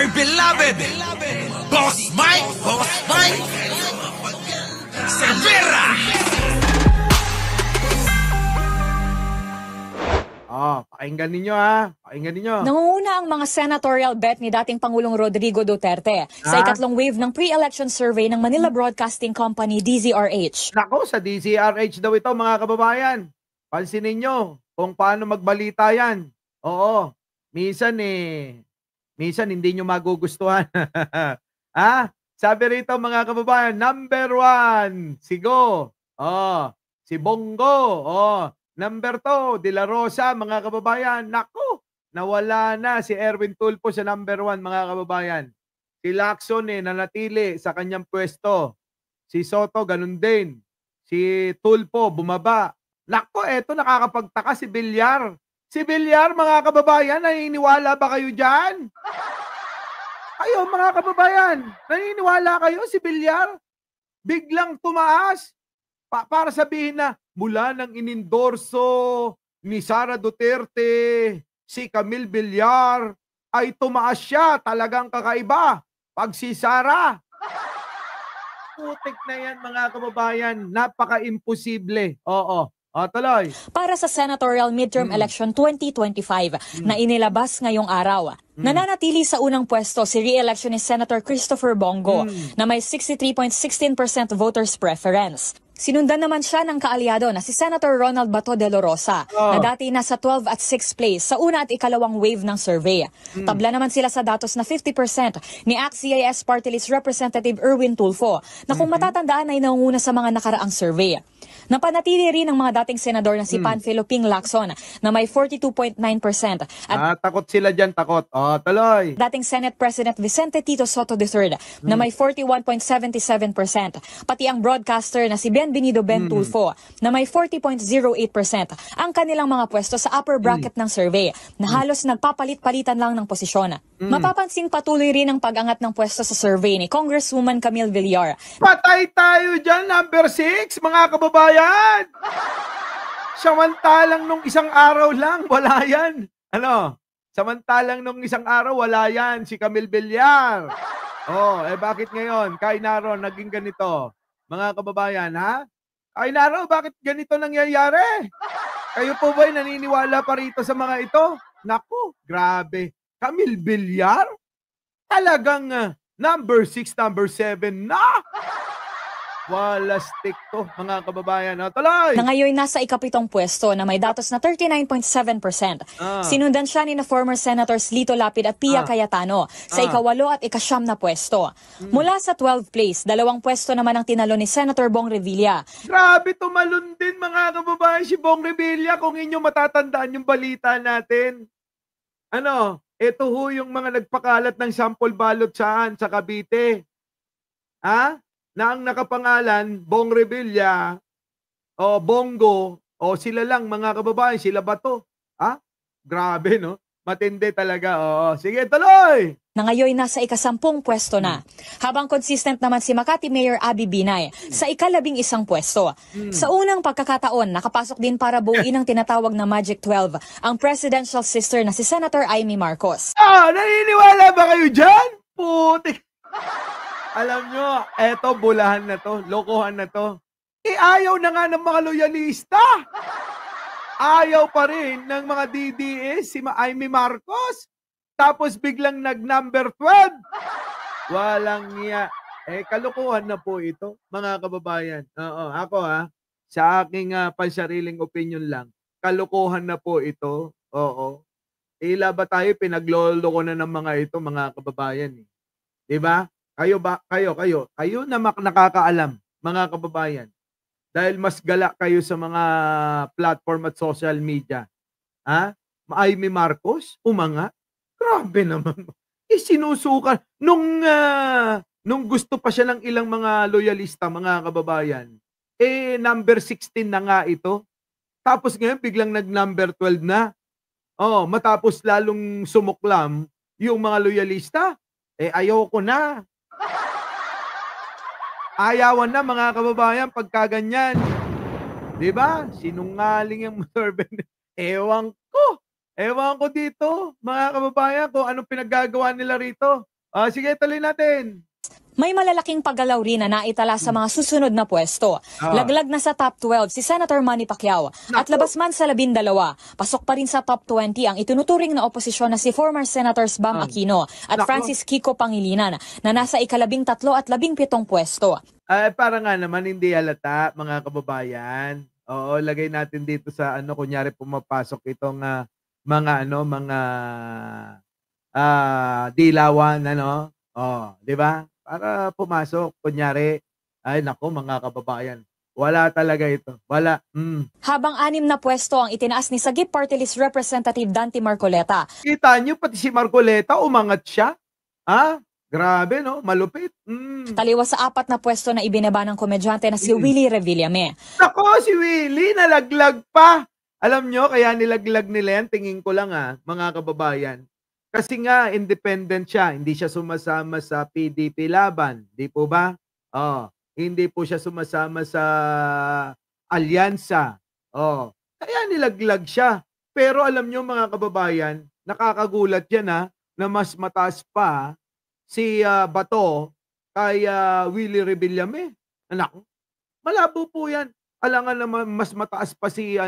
my beloved Boss Mike Cervera. Pakinggan ninyo ha. Pakinggan ninyo. Nangunguna ang mga senatorial bet ni dating Pangulong Rodrigo Duterte sa ikatlong wave ng pre-election survey ng Manila Broadcasting Company, DZRH. Nako, sa DZRH daw ito mga kababayan. Pansinin nyo kung paano magbalita yan. Oo, minsan hindi nyo magugustuhan. Sabi rito mga kababayan, number 1, Sigo. Si Bongo. Number 2, De La Rosa, mga kababayan. Naku, nawala na si Erwin Tulfo sa number 1, mga kababayan. Si Lacson nanatili sa kanyang pwesto. Si Soto, ganun din. Si Tulfo, bumaba. Naku, eto nakakapagtaka si Villar. Si Villar, mga kababayan, naniniwala ba kayo dyan? Ayo, mga kababayan, naniniwala kayo si Villar? Biglang tumaas. Para sabihin na, mula nang inendorso ni Sara Duterte, si Camille Villar, ay tumaas siya. Talagang kakaiba. Pag si Sara, putik na yan mga kababayan. Napaka-imposible. Tuloy. Para sa senatorial midterm election 2025 na inilabas ngayong araw, nananatili sa unang pwesto si re-election ni Senator Christopher Bongo na may 63.16% voters preference. Sinundan naman siya ng kaalyado na si Senator Ronald Bato de la Rosa na dati nasa 12 at 6 place sa una at ikalawang wave ng survey. Tabla naman sila sa datos na 50% ni ACT-CIS Party List Representative Erwin Tulfo na kung matatandaan ay nangunguna sa mga nakaraang survey. Napanatili rin ang mga dating senador na si Panfilo Ping Lacson na may 42.9% at takot sila dyan, takot. Tuloy. dating Senate President Vicente Tito Soto III na may 41.77%. Pati ang broadcaster na si Bienvenido Ben Tulfo na may 40.08% ang kanilang mga pwesto sa upper bracket ng survey na halos nagpapalit-palitan lang ng posisyon. Mapapansing patuloy rin ang pag-angat ng pwesto sa survey ni Congresswoman Camille Villar. Patay tayo dyan, number 6, mga kababayan! Samantalang nung isang araw lang, wala yan. Samantalang nung isang araw, wala yan. Si Camille Villar. Bakit ngayon? Kainaro, naging ganito. Mga kababayan, ha? Kainaro, bakit ganito nangyayari? Kayo po ba'y naniniwala pa rito sa mga ito? Naku, grabe. Camille Villar? Talagang number 6, number 7 na? Wala stick to, mga kababayan. Tuloy! Na ngayon nasa ikapitong pwesto na may datos na 39.7%. Sinundan siya ni na former Senators Lito Lapid at Pia Cayetano sa ikawalo at ikasyam na pwesto. Mula sa 12th place, 2 pwesto naman ang tinalo ni Senator Bong Revilla. Grabe, tumalon din mga kababayan si Bong Revilla kung inyo matatandaan yung balita natin. Ito ho yung mga nagpakalat ng sample ballot saan? Sa Cavite. Na ang nakapangalan, Bong Revilla, Bongo, sila lang mga kababayan, sila ba to? Grabe, no? Matindi talaga. Sige, tuloy! Na ngayon nasa ikasampung pwesto na. Habang consistent naman si Makati Mayor Abby Binay sa ika-11 pwesto. Sa unang pagkakataon, nakapasok din para buuin ang tinatawag na Magic 12, ang presidential sister na si Senator Amy Marcos. Naniniwala ba kayo dyan? Putik! Alam nyo, eto, bulahan na to, lokohan na to. Ayaw na nga ng mga loyalista. Ayaw pa rin ng mga DDS, si Amy Marcos. Tapos biglang nag-number 12. Walang niya. Kalokohan na po ito, mga kababayan. Ako sa aking pansariling opinion lang, kalokohan na po ito. Tila ba tayo pinagloloko na ng mga ito, mga kababayan? Diba? Kayo na nakakaalam, mga kababayan. Dahil mas galak kayo sa mga platform at social media. Amy Marcos, umangat. Grabe naman. Sinusukan. Nung gusto pa siya ng ilang mga loyalista, mga kababayan, number 16 na nga ito. Tapos ngayon, biglang nag-number 12 na. Matapos lalong sumuklam yung mga loyalista, ayoko na. Ayawan na mga kababayan pagka ganyan. Diba? Sinungaling yung Sorben. Ewan ko dito, mga kababayan, kung anong pinaggagawa nila rito. Sige, tuloy natin. May malalaking paggalaw rin na naitala sa mga susunod na pwesto. Laglag na sa top 12 si Senator Manny Pacquiao at labas man sa 12, pasok pa rin sa top 20 ang itinuturing na oposisyon na si former Senators Bam Aquino at Francis Kiko Pangilinan na nasa ika-13 at 17 pwesto. Para nga naman hindi halata, mga kababayan. Oo, lagay natin dito sa kunyari pumapasok itong mga dilawan, di ba? Para pumasok, kunyari, ay nako mga kababayan, wala talaga ito. Wala. Habang 6 na pwesto ang itinaas ni Sagip Party List Representative Dante Marcoleta. Kita nyo, pati si Marcoleta, umangat siya. Grabe, no? Malupit. Taliwas sa 4 na pwesto na ibinaba ng komedyante na si Willie Revillame. Nako, si Willie, nalaglag pa. Alam nyo, kaya nilaglag nila yan, tingin ko lang mga kababayan. Kasi nga, independent siya. Hindi siya sumasama sa PDP laban. Di po ba? Hindi po siya sumasama sa alyansa. Kaya nilaglag siya. Pero alam nyo mga kababayan, nakakagulat yan na mas mataas pa si Bato kay Willie Revillame. Anak, malabo po yan. Alangan naman mas mataas pa si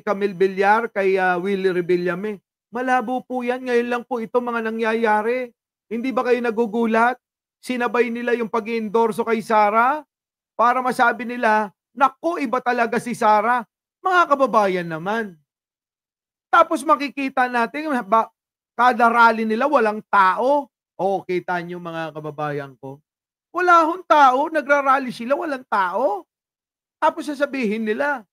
Camille Villar kay Willie Revillame. Malabo po yan. Ngayon lang po ito mga nangyayari. Hindi ba kayo nagugulat? Sinabay nila yung pag-endorso kay Sara para masabi nila, naku, iba talaga si Sara. Mga kababayan naman. Tapos makikita natin, kada rally nila walang tao. Kita nyo mga kababayan ko. Wala hong tao, nagrarally sila, walang tao. Tapos sasabihin nila,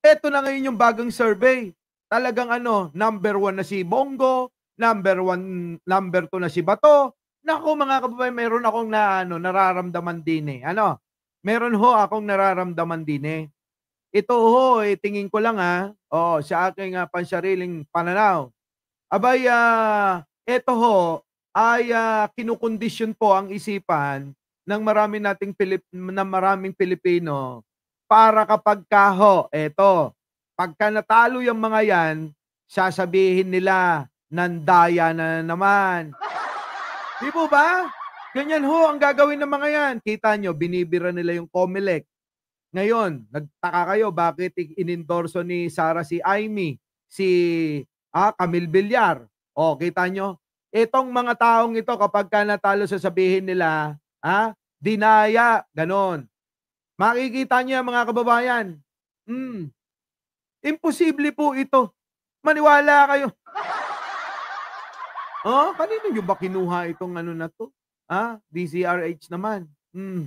eto na ngayon yung bagong survey. Talagang number 1 na si Bongo, number 2 na si Bato. Naku mga kababayan, meron akong nararamdaman din Meron akong nararamdaman din Ito tingin ko lang sa aking pansariling pananaw. Abay, ito ay kinukondisyon po ang isipan ng maraming Pilipino para kapag pagka natalo yung mga yan, sasabihin nila, nandaya na naman. Di po ba? Ganyan ang gagawin ng mga yan. Kita nyo, binibira nila yung COMELEC. Ngayon, nagtaka kayo, bakit inendorso ni Sara si Amy, si Camille Villar. Kita nyo? Itong mga taong ito, kapag natalo, sasabihin nila, dinaya, ganon. Makikita nyo mga kababayan. Imposible po ito. Maniwala kayo. Kanino nyo ba kinuha itong na to? DZRH naman.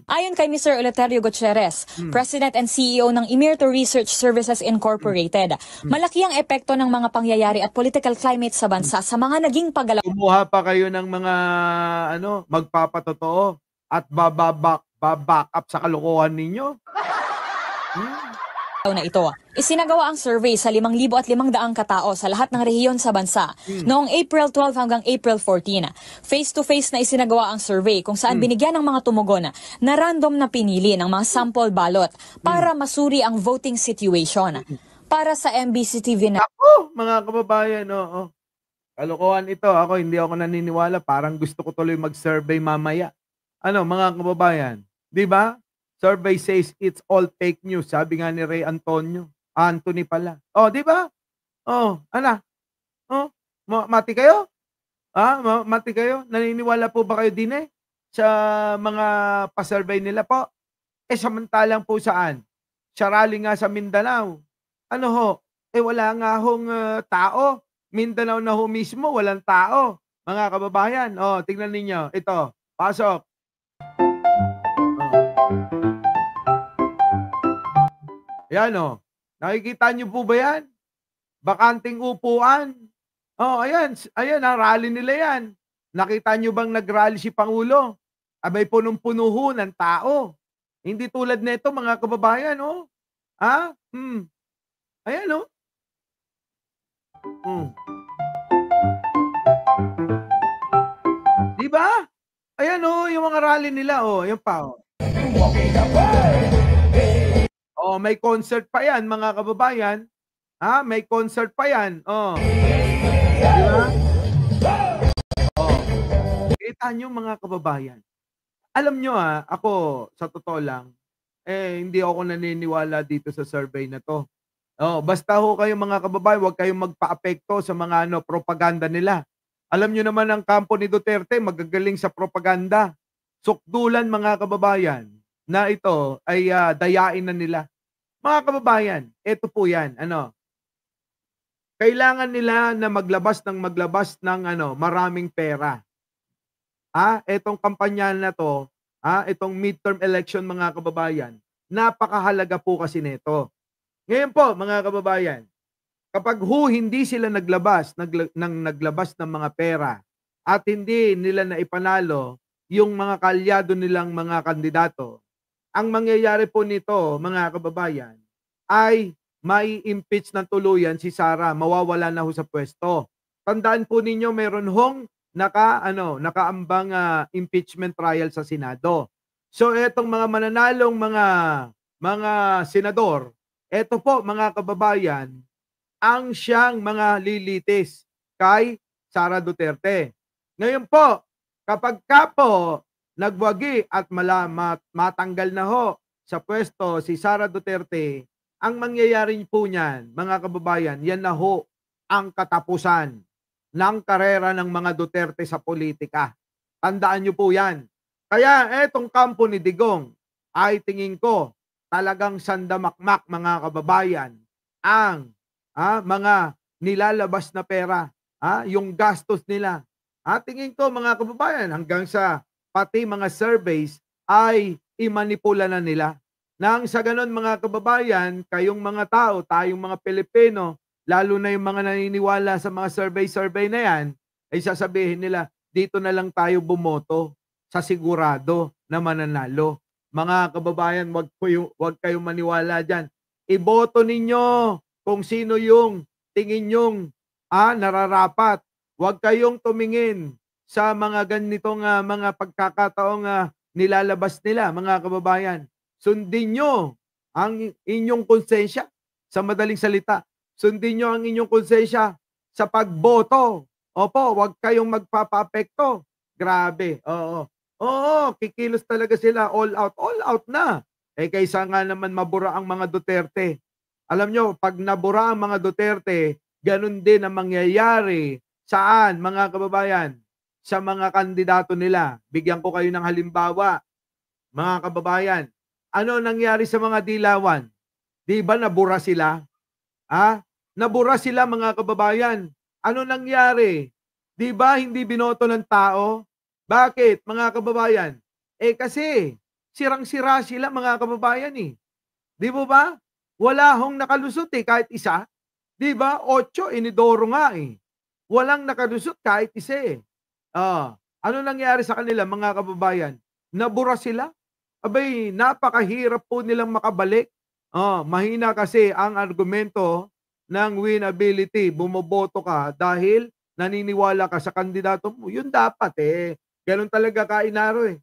Ayon kay Mr. Eleuterio Gutierrez, President and CEO ng Imirto Research Services Incorporated, malaki ang epekto ng mga pangyayari at political climate sa bansa sa mga naging paggalaw. Kumuha pa kayo ng mga magpapatotoo at baback up sa kalokohan ninyo. Na ito. Isinagawa ang survey sa 5,500 katao sa lahat ng rehiyon sa bansa noong April 12 hanggang April 14. Face-to-face na isinagawa ang survey kung saan binigyan ng mga tumugon na random na pinili ng mga sample ballot para masuri ang voting situation. Para sa MBC TV na... mga kababayan, kalokohan ito. Hindi ako naniniwala. Parang gusto ko tuloy mag-survey mamaya. Mga kababayan, di ba? Survey says it's all fake news. Sabi nga ni Ray Anthony pala. Di ba? Mati kayo? Mati kayo? Naniniwala po ba kayo din sa mga pa-survey nila po? Samantalang po saan? Sarali nga sa Mindanao. Wala nga tao. Mindanao na mismo, walang tao. Mga kababayan, tingnan ninyo. Ito, pasok. Ayan nakikita nyo po ba yan? Bakanting upuan. Ayan, rally nila yan. Nakita nyo bang nag-rally si Pangulo? Abay punong-puno ng tao. Hindi tulad nito mga kababayan, Ayan, Di ba? Ayan, yung mga rally nila, yan pa, may concert pa yan, mga kababayan. May concert pa yan. Diba? tandaan nyo mga kababayan, alam nyo ako sa totoo lang, hindi ako naniniwala dito sa survey na to. Basta ho kayo mga kababayan, huwag kayong magpaapekto sa mga propaganda nila. Alam nyo naman ang kampo ni Duterte, magagaling sa propaganda. Sukdulan mga kababayan, na ito ay dayain na nila. Mga kababayan, ito po yan. Kailangan nila na maglabas ng maraming pera. Itong kampanya na to, itong midterm election mga kababayan, napakahalaga po kasi nito. Ngayon po mga kababayan, kapag hindi sila naglabas ng mga pera at hindi nila na ipanalo yung mga kalyado nilang mga kandidato, ang mangyayari po nito mga kababayan ay mai-impeach ng tuluyan si Sara, mawawala na ho sa pwesto. Tandaan po ninyo, meron hong nakaambang impeachment trial sa Senado. So etong mga mananalong mga senador, eto po mga kababayan, ang siyang mga lilitis kay Sara Duterte. Ngayon po, kapag po nagwagi at matanggal na ho sa pwesto si Sara Duterte, ang mangyayari po niyan, mga kababayan, yan na ho ang katapusan ng karera ng mga Duterte sa politika. Tandaan niyo po yan. Kaya etong kampo ni Digong ay tingin ko talagang sandamakmak mga kababayan ang mga nilalabas na pera, yung gastos nila. Tingin ko mga kababayan hanggang sa pati mga surveys ay imanipula na nila. Nang sa ganon mga kababayan, kayong mga tao, tayong mga Pilipino, lalo na yung mga naniniwala sa mga survey na yan, ay sasabihin nila, dito na lang tayo bumoto sa sigurado na mananalo. Mga kababayan, wag kayong maniwala dyan. Iboto ninyo kung sino yung tingin nyong nararapat. Wag kayong tumingin sa mga ganitong mga pagkakataong nilalabas nila, mga kababayan. Sundin nyo ang inyong konsensya. Sa madaling salita, sundin nyo ang inyong konsensya sa pagboto. Opo, wag kayong magpapaapekto. Grabe, Oo, kikilos talaga sila all out na. Kaysa nga naman mabura ang mga Duterte. Alam nyo, pag nabura ang mga Duterte, ganun din ang mangyayari. Saan, mga kababayan? Sa mga kandidato nila. Bigyan ko kayo ng halimbawa. Mga kababayan, ano nangyari sa mga dilawan? Di ba nabura sila? Nabura sila mga kababayan. Ano nangyari? Di ba hindi binoto ng tao? Bakit mga kababayan? Kasi sirang-sira sila mga kababayan eh. Di ba? Wala hong nakalusot kahit isa. Di ba? 8 inidoro nga eh. Walang nakalusot kahit isa eh. Ano nangyari sa kanila mga kababayan? Nabura sila? Abay, napakahirap po nilang makabalik. Mahina kasi ang argumento ng winnability. Bumoboto ka dahil naniniwala ka sa kandidato mo. Yun dapat Ganun talaga kainaro eh.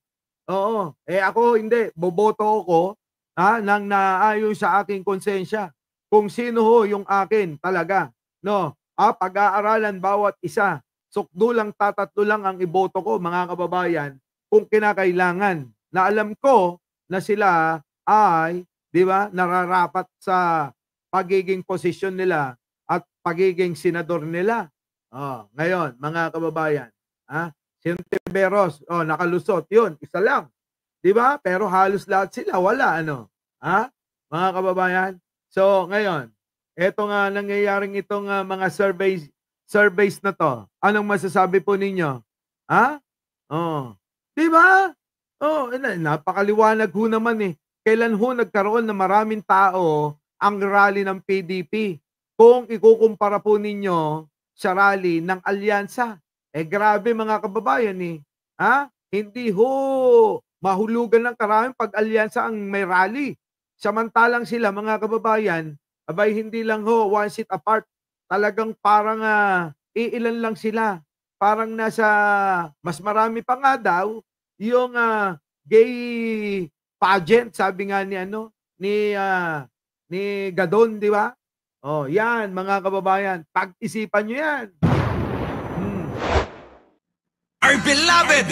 Ako hindi. Boboto ako nang naayon sa aking konsensya. Kung sino ho yung akin talaga. No? Pag-aaralan bawat isa. Sukdulang tatatlo lang ang iboto ko mga kababayan kung kinakailangan. Na alam ko na sila ay, di ba, nararapat sa pagiging posisyon nila at pagiging senador nila. Ngayon, mga kababayan, Sintiveros, nakalusot, yun, isa lang. Di ba? Pero halos lahat sila, wala, mga kababayan? So, ngayon, eto nga nangyayaring itong mga surveys na to. Anong masasabi po ninyo? Di ba? Napakaliwanag ho naman eh. Kailan ho nagkaroon ng maraming tao ang rally ng PDP? Kung ikukumpara po ninyo sa rally ng alyansa. Grabe mga kababayan eh. Hindi ho mahulugan ng karaming pag-alyansa ang may rally. Samantalang sila mga kababayan, abay hindi lang ho one seat apart. Talagang parang iilan lang sila. Parang nasa mas marami pa nga daw yung gay pageant, sabi nga ni Gadon, di ba? Yan mga kababayan, pag-isipan nyo yan. Are beloved,